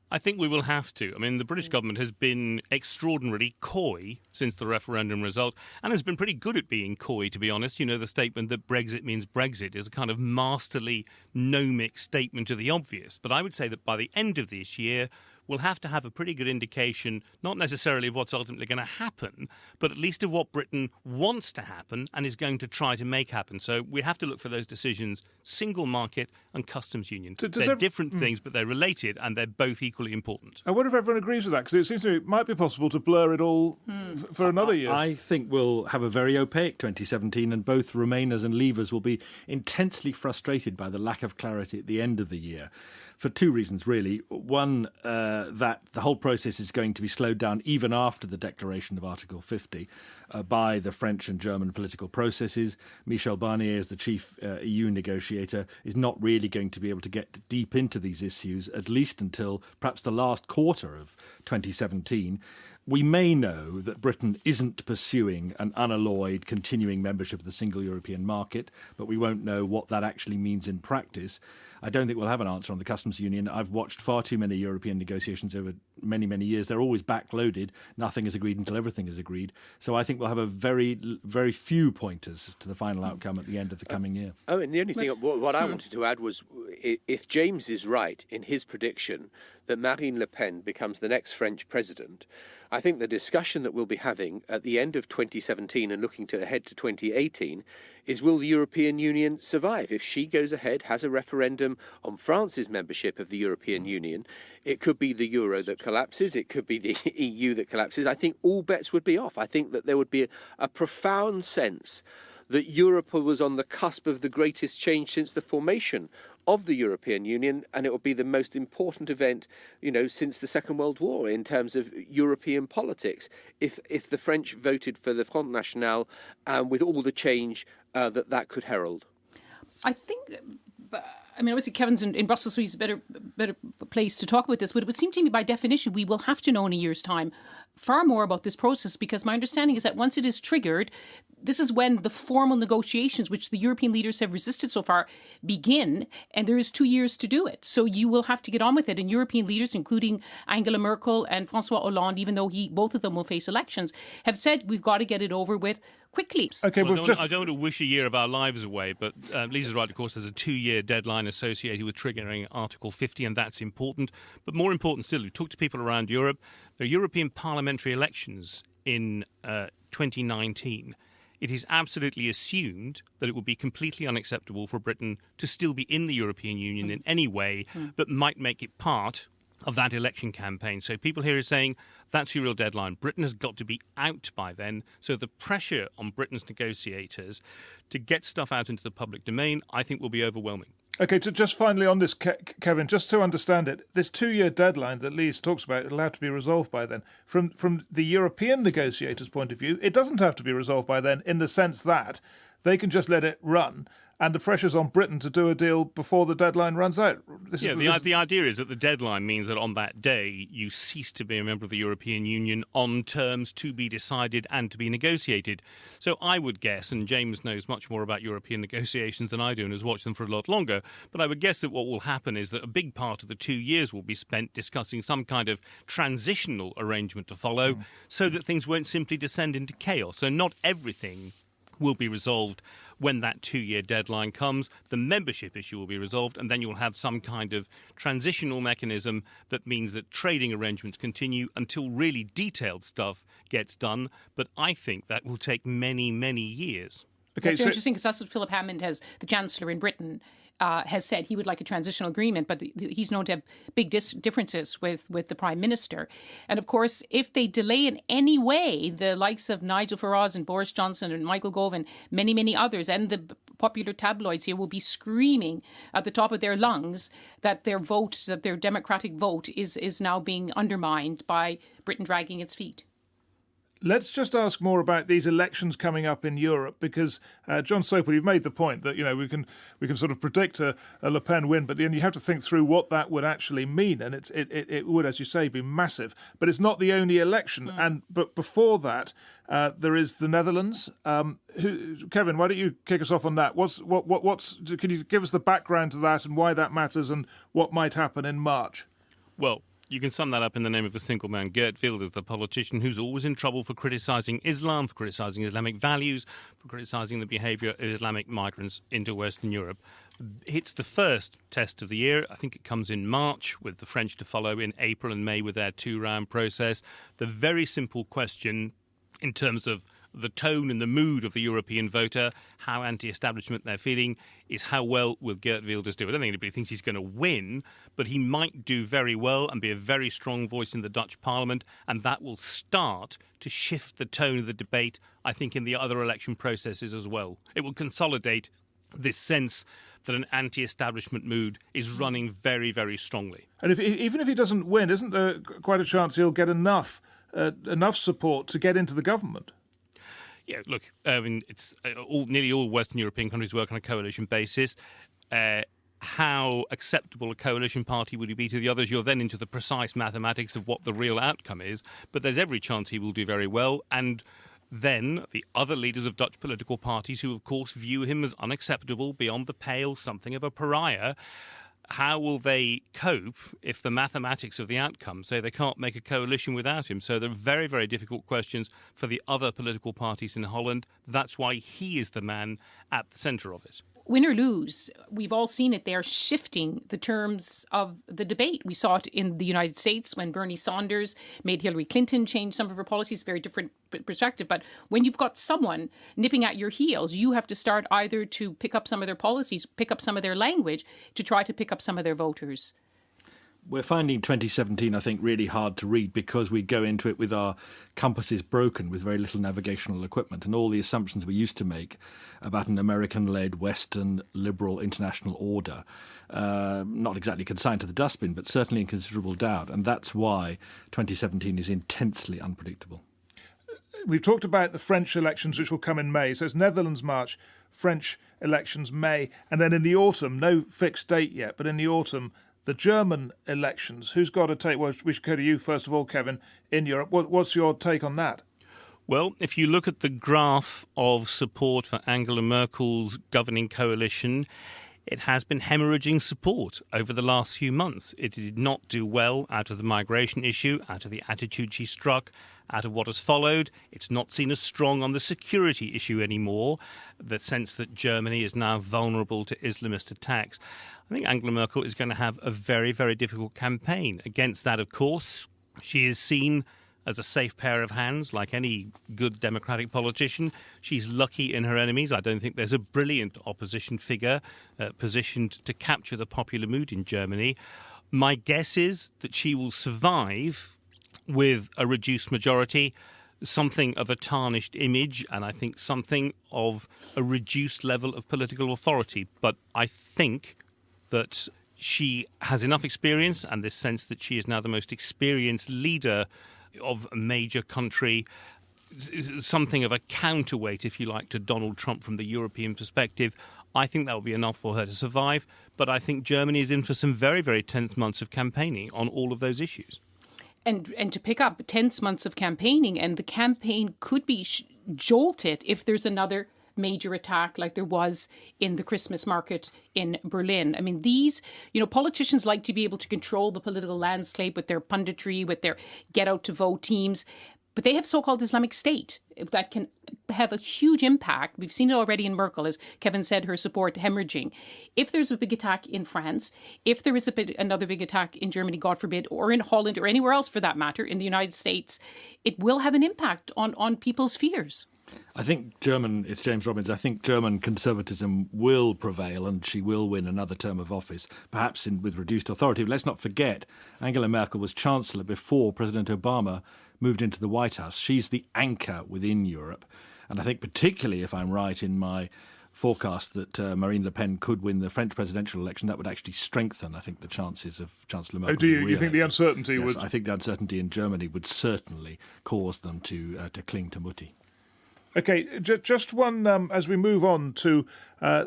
I think we will have to. I mean, the British government has been extraordinarily coy since the referendum result and has been pretty good at being coy, to be honest. The statement that Brexit means Brexit is a kind of masterly, gnomic statement of the obvious. But I would say that by the end of this year, we'll have to have a pretty good indication, not necessarily of what's ultimately going to happen, but at least of what Britain wants to happen and is going to try to make happen. So we have to look for those decisions, single market and customs union. They're different things, but they're related and they're both equally important. I wonder if everyone agrees with that, because it seems to me it might be possible to blur it all for another year. I think we'll have a very opaque 2017, and both Remainers and Leavers will be intensely frustrated by the lack of clarity at the end of the year. For two reasons, really. One, that the whole process is going to be slowed down even after the declaration of Article 50 by the French and German political processes. Michel Barnier, as the chief EU negotiator, is not really going to be able to get deep into these issues, at least until perhaps the last quarter of 2017. We may know that Britain isn't pursuing an unalloyed continuing membership of the single European market, but we won't know what that actually means in practice. I don't think we'll have an answer on the customs union. I've watched far too many European negotiations over many, many years. They're always backloaded. Nothing is agreed until everything is agreed. So I think we'll have a very, very few pointers to the final outcome at the end of the coming year. Oh, and the only thing, what I wanted to add was, if James is right in his prediction that Marine Le Pen becomes the next French president, I think the discussion that we'll be having at the end of 2017 and looking ahead to 2018 is, will the European Union survive? If she goes ahead, has a referendum on France's membership of the European Union, it could be the euro that collapses, it could be the EU that collapses. I think all bets would be off. I think that there would be a profound sense that Europe was on the cusp of the greatest change since the formation of the European Union, and it will be the most important event, since the Second World War in terms of European politics. If the French voted for the Front National, with all the change that could herald. I think. Obviously Kevin's in Brussels, so he's a better place to talk about this. But it would seem to me, by definition, we will have to know in a year's time far more about this process, because my understanding is that once it is triggered, this is when the formal negotiations, which the European leaders have resisted so far, begin, and there is 2 years to do it. So you will have to get on with it. And European leaders, including Angela Merkel and François Hollande, even though both of them will face elections, have said we've got to get it over with quickly. Okay, I don't want to wish a year of our lives away, but Lisa's right, of course, there's a 2-year deadline associated with triggering Article 50, and that's important. But more important still, you talk to people around Europe, there are European parliamentary elections in 2019. It is absolutely assumed that it would be completely unacceptable for Britain to still be in the European Union in any way that might make it part of that election campaign. So people here are saying that's your real deadline. Britain has got to be out by then. So the pressure on Britain's negotiators to get stuff out into the public domain, I think, will be overwhelming. Okay, just finally on this, Kevin, just to understand it, this 2-year deadline that Lise talks about, it'll have to be resolved by then. From the European negotiators' point of view, it doesn't have to be resolved by then, in the sense that they can just let it run, and the pressure's on Britain to do a deal before the deadline runs out. The idea is that the deadline means that on that day you cease to be a member of the European Union on terms to be decided and to be negotiated. So I would guess, and James knows much more about European negotiations than I do and has watched them for a lot longer, but I would guess that what will happen is that a big part of the 2 years will be spent discussing some kind of transitional arrangement to follow so that things won't simply descend into chaos. So not everything will be resolved when that 2-year deadline comes. The membership issue will be resolved, and then you'll have some kind of transitional mechanism that means that trading arrangements continue until really detailed stuff gets done. But I think that will take many, many years. Okay, that's interesting, because that's what Philip Hammond, the Chancellor in Britain, has said. He would like a transitional agreement, but he's known to have big differences with the Prime Minister. And of course, if they delay in any way, the likes of Nigel Farage and Boris Johnson and Michael Gove and many, many others, and the popular tabloids here will be screaming at the top of their lungs that their democratic vote is now being undermined by Britain dragging its feet. Let's just ask more about these elections coming up in Europe, because John Sopel, you've made the point that we can sort of predict a Le Pen win, but then you have to think through what that would actually mean, and it would, as you say, be massive. But it's not the only election, but before that, there is the Netherlands. Kevin, why don't you kick us off on that? Can you give us the background to that and why that matters and what might happen in March? Well, you can sum that up in the name of a single man. Geert Wilders, the politician who's always in trouble for criticising Islam, for criticising Islamic values, for criticising the behaviour of Islamic migrants into Western Europe. It's the first test of the year. I think it comes in March, with the French to follow in April and May with their two-round process. The very simple question in terms of the tone and the mood of the European voter, how anti-establishment they're feeling, is how well will Geert Wilders do. I don't think anybody thinks he's going to win, but he might do very well and be a very strong voice in the Dutch Parliament, and that will start to shift the tone of the debate, I think, in the other election processes as well. It will consolidate this sense that an anti-establishment mood is running very, very strongly. And even if he doesn't win, isn't there quite a chance he'll get enough support to get into the government? Yeah, look, I mean, it's nearly all Western European countries work on a coalition basis. How acceptable a coalition party would he be to the others? You're then into the precise mathematics of what the real outcome is. But there's every chance he will do very well. And then the other leaders of Dutch political parties, who of course view him as unacceptable, beyond the pale, something of a pariah, how will they cope if the mathematics of the outcome say they can't make a coalition without him? So they're very, very difficult questions for the other political parties in Holland. That's why he is the man at the centre of it. Win or lose, we've all seen it. They are shifting the terms of the debate. We saw it in the United States when Bernie Sanders made Hillary Clinton change some of her policies, very different perspective. But when you've got someone nipping at your heels, you have to start either to pick up some of their policies, pick up some of their language, to try to pick up some of their voters. We're finding 2017, I think, really hard to read because we go into it with our compasses broken, with very little navigational equipment, and all the assumptions we used to make about an American-led, Western, liberal international order, not exactly consigned to the dustbin, but certainly in considerable doubt. And that's why 2017 is intensely unpredictable. We've talked about the French elections, which will come in May. So it's Netherlands March, French elections May, and then in the autumn, no fixed date yet, but in the autumn, the German elections. Who's got a take? Well, we should go to you first of all, Kevin, in Europe. What's your take on that? Well, if you look at the graph of support for Angela Merkel's governing coalition, it has been hemorrhaging support over the last few months. It did not do well out of the migration issue, out of the attitude she struck, out of what has followed. It's not seen as strong on the security issue anymore, the sense that Germany is now vulnerable to Islamist attacks. I think Angela Merkel is going to have a very, very difficult campaign. Against that, of course, she is seen as a safe pair of hands, like any good democratic politician. She's lucky in her enemies. I don't think there's a brilliant opposition figure positioned to capture the popular mood in Germany. My guess is that she will survive with a reduced majority, something of a tarnished image, and I think something of a reduced level of political authority. But I think that she has enough experience, and this sense that she is now the most experienced leader of a major country, something of a counterweight, if you like, to Donald Trump from the European perspective. I think that will be enough for her to survive. But I think Germany is in for some very, very tense months of campaigning on all of those issues. And to pick up tense months of campaigning, and the campaign could be jolted if there's another major attack like there was in the Christmas market in Berlin. I mean, politicians like to be able to control the political landscape with their punditry, with their get out to vote teams. But they have so-called Islamic State that can have a huge impact. We've seen it already in Merkel, as Kevin said, her support hemorrhaging. If there's a big attack in France, if there is another big attack in Germany, God forbid, or in Holland, or anywhere else for that matter, in the United States, it will have an impact on people's fears. I think it's James Robbins, I think German conservatism will prevail and she will win another term of office, perhaps with reduced authority. But let's not forget, Angela Merkel was Chancellor before President Obama moved into the White House. She's the anchor within Europe. And I think particularly, if I'm right in my forecast that Marine Le Pen could win the French presidential election, that would actually strengthen, I think, the chances of Chancellor Merkel. Oh, do you? You think the uncertainty Yes, would? I think the uncertainty in Germany would certainly cause them to cling to Mutti. Okay, just one as we move on to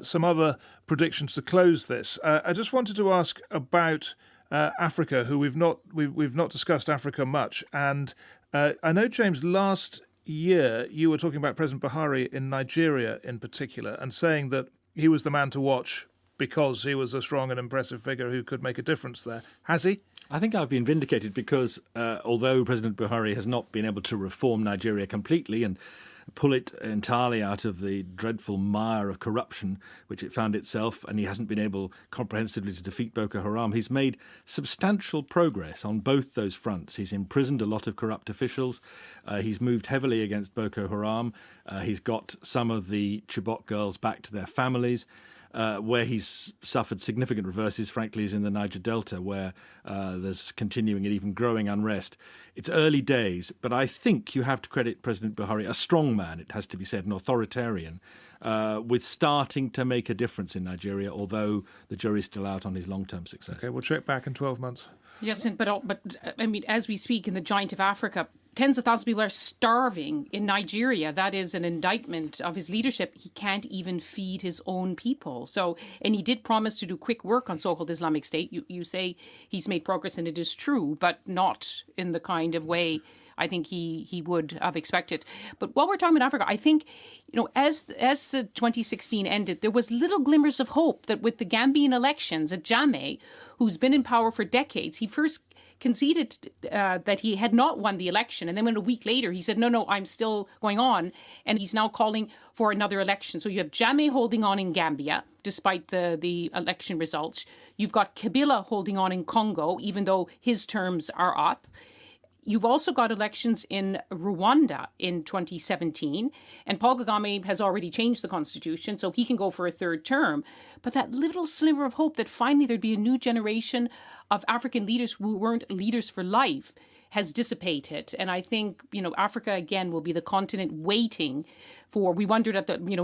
some other predictions to close this. I just wanted to ask about Africa, who we've not discussed Africa much, and I know, James, last year you were talking about President Buhari in Nigeria in particular, and saying that he was the man to watch because he was a strong and impressive figure who could make a difference there. Has he? I think I've been vindicated because although President Buhari has not been able to reform Nigeria completely and pull it entirely out of the dreadful mire of corruption which it found itself, and he hasn't been able comprehensively to defeat Boko Haram, he's made substantial progress on both those fronts. He's imprisoned a lot of corrupt officials. He's moved heavily against Boko Haram. He's got some of the Chibok girls back to their families. Where he's suffered significant reverses, frankly, is in the Niger Delta, where there's continuing and even growing unrest. It's early days, but I think you have to credit President Buhari, a strong man, it has to be said, an authoritarian, with starting to make a difference in Nigeria, although the jury's still out on his long-term success. Okay, we'll check back in 12 months. Yes, but I mean, as we speak in the giant of Africa, tens of thousands of people are starving in Nigeria. That is an indictment of his leadership. He can't even feed his own people. So, and he did promise to do quick work on so-called Islamic State. You say he's made progress, and it is true, but not in the kind of way I think he would have expected. But while we're talking about Africa, I think, as the 2016 ended, there was little glimmers of hope that with the Gambian elections, at Jammeh, who's been in power for decades, he first conceded that he had not won the election. And then when a week later, he said, no, I'm still going on. And he's now calling for another election. So you have Jammeh holding on in Gambia, despite the election results. You've got Kabila holding on in Congo, even though his terms are up. You've also got elections in Rwanda in 2017, and Paul Kagame has already changed the constitution, so he can go for a third term. But that little sliver of hope that finally there'd be a new generation of African leaders who weren't leaders for life has dissipated. And I think, Africa, again, will be the continent waiting for, we wondered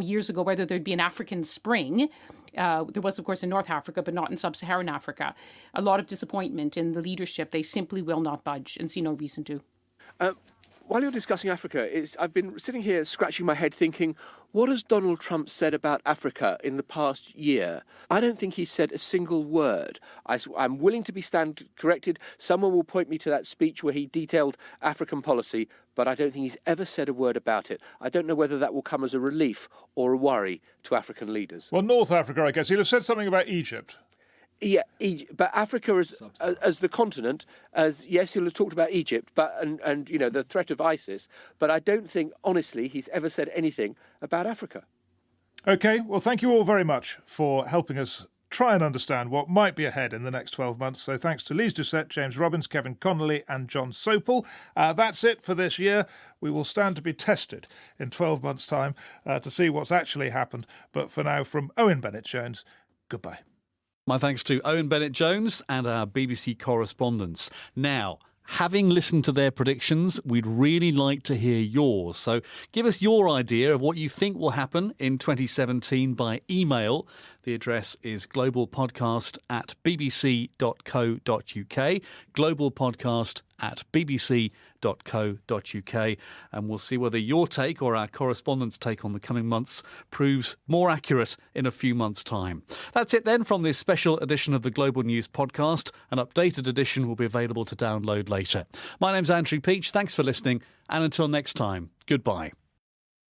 years ago whether there'd be an African Spring. There was, of course, in North Africa, but not in sub-Saharan Africa. A lot of disappointment in the leadership. They simply will not budge and see no reason to. While you're discussing Africa, I've been sitting here scratching my head thinking, what has Donald Trump said about Africa in the past year? I don't think he said a single word. I'm willing to be stand corrected. Someone will point me to that speech where he detailed African policy, but I don't think he's ever said a word about it. I don't know whether that will come as a relief or a worry to African leaders. Well, North Africa, I guess. He'll have said something about Egypt. Yeah, but Africa as the continent, yes, he'll have talked about Egypt, but and the threat of ISIS, but I don't think, honestly, he's ever said anything about Africa. Okay, well, thank you all very much for helping us try and understand what might be ahead in the next 12 months. So thanks to Lise Doucette, James Robbins, Kevin Connolly and John Sopel. That's it for this year. We will stand to be tested in 12 months' time to see what's actually happened. But for now, from Owen Bennett-Jones, goodbye. My thanks to Owen Bennett-Jones and our BBC correspondents. Now, having listened to their predictions, we'd really like to hear yours. So give us your idea of what you think will happen in 2017 by email. The address is globalpodcast@bbc.co.uk, globalpodcast@bbc.co.uk, and we'll see whether your take or our correspondents' take on the coming months proves more accurate in a few months' time. That's it then from this special edition of the Global News Podcast. An updated edition will be available to download later. My name's Andrew Peach. Thanks for listening, and until next time, goodbye.